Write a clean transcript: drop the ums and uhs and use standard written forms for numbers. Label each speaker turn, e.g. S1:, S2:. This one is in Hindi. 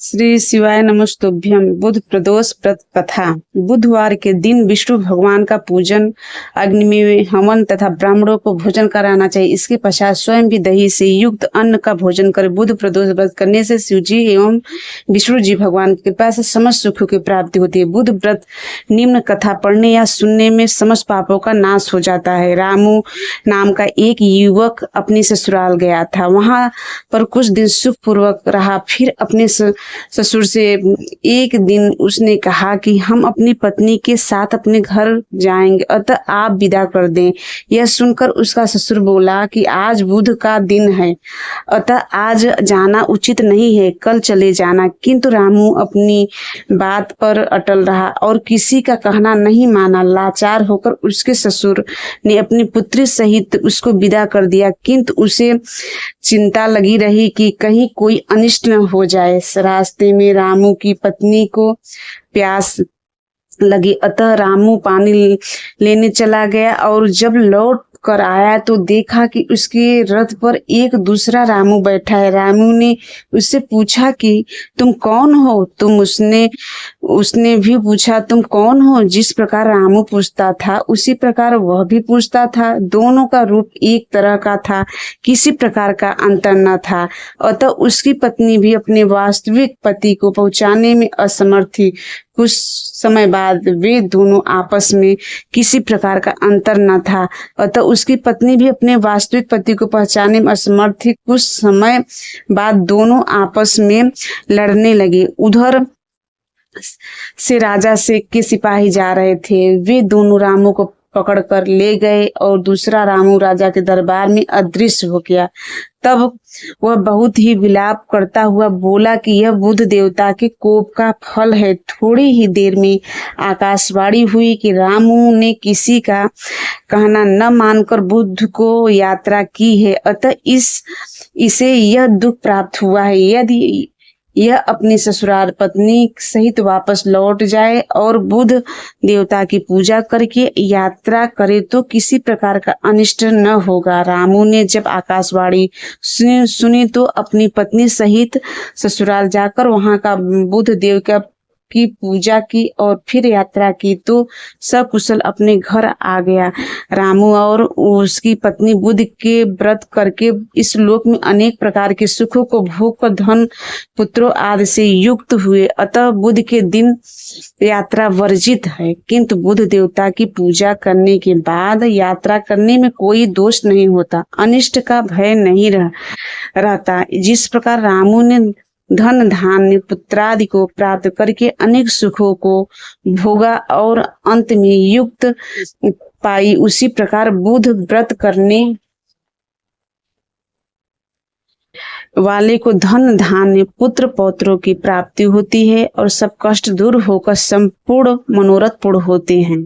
S1: श्री शिवाय नमस्तुभ्यम। बुध प्रदोष व्रत कथा। बुधवार के दिन विष्णु भगवान का पूजन, अग्नि में हवन तथा ब्राह्मणों को भोजन कराना चाहिए। इसके पश्चात स्वयं भी दही से युक्त अन्न का भोजन कर बुध प्रदोष व्रत करने से शिव जी एवं विष्णु जी भगवान की कृपा से समस्त सुखों की प्राप्ति होती है। बुध व्रत निम्न कथा पढ़ने या सुनने में समस्त पापों का नाश हो जाता है। रामू नाम का एक युवक अपने ससुराल गया था। वहां पर कुछ दिन सुख पूर्वक रहा। फिर अपने ससुर से एक दिन उसने कहा कि हम अपनी पत्नी के साथ अपने घर जाएंगे, अतः आप विदा कर दें। यह सुनकर उसका ससुर बोला कि आज बुध का दिन है, अतः आज जाना उचित नहीं है, कल चले जाना। किंतु रामू अपनी बात पर अटल रहा और किसी का कहना नहीं माना। लाचार होकर उसके ससुर ने अपनी पुत्री सहित उसको विदा कर दिया, किंतु उसे चिंता लगी रही कि कहीं कोई अनिष्ट न हो जाए। रास्ते में रामू की पत्नी को प्यास लगी, अतः रामू पानी लेने चला गया और जब लौट कर आया तो देखा कि उसके रथ पर एक दूसरा रामू बैठा है। रामू ने उससे पूछा कि तुम कौन हो? उसने भी पूछा तुम कौन हो? जिस प्रकार रामू पूछता था उसी प्रकार वह भी पूछता था। दोनों का रूप एक तरह का था, किसी प्रकार का अंतर न था। अतः उसकी पत्नी भी अपने वास्तविक पति को पहुंचाने में असमर्थ थी। कुछ समय बाद वे दोनों आपस में किसी प्रकार का अंतर न था, अतः उसकी पत्नी भी अपने वास्तविक पति को पहचानने में असमर्थ थी। कुछ समय बाद दोनों आपस में लड़ने लगे। उधर से राजा से के सिपाही जा रहे थे। वे दोनों रामू को पकड़ कर ले गए और दूसरा रामू राजा के दरबार में अदृश्य हो गया। तब वह बहुत ही विलाप करता हुआ बोला कि यह बुध देवता के कोप का फल है। थोड़ी ही देर में आकाशवाणी हुई कि रामू ने किसी का कहना न मानकर बुध को यात्रा की है, अतः इसे यह दुख प्राप्त हुआ है। यदि यह अपनी ससुराल पत्नी सहित वापस लौट जाए और बुध देवता की पूजा करके यात्रा करे तो किसी प्रकार का अनिष्ट न होगा। रामू ने जब आकाशवाणी सुनी तो अपनी पत्नी सहित ससुराल जाकर वहां का बुध देव की पूजा की और फिर यात्रा की तो सकुशल अपने घर आ गया। रामू और उसकी पत्नी बुध के व्रत करके इस लोक में अनेक प्रकार के सुखों को भोग कर धन पुत्रों आदि से युक्त हुए। अतः बुध के दिन यात्रा वर्जित है, किंतु बुध देवता की पूजा करने के बाद यात्रा करने में कोई दोष नहीं होता, अनिष्ट का भय नहीं रहता। जिस प्रकार रामू ने धन धान्य पुत्रादि को प्राप्त करके अनेक सुखों को भोगा और अंत में युक्त पाई, उसी प्रकार बुध व्रत करने वाले को धन धान्य पुत्र पौत्रों की प्राप्ति होती है और सब कष्ट दूर होकर संपूर्ण मनोरथ पूर्ण होते हैं।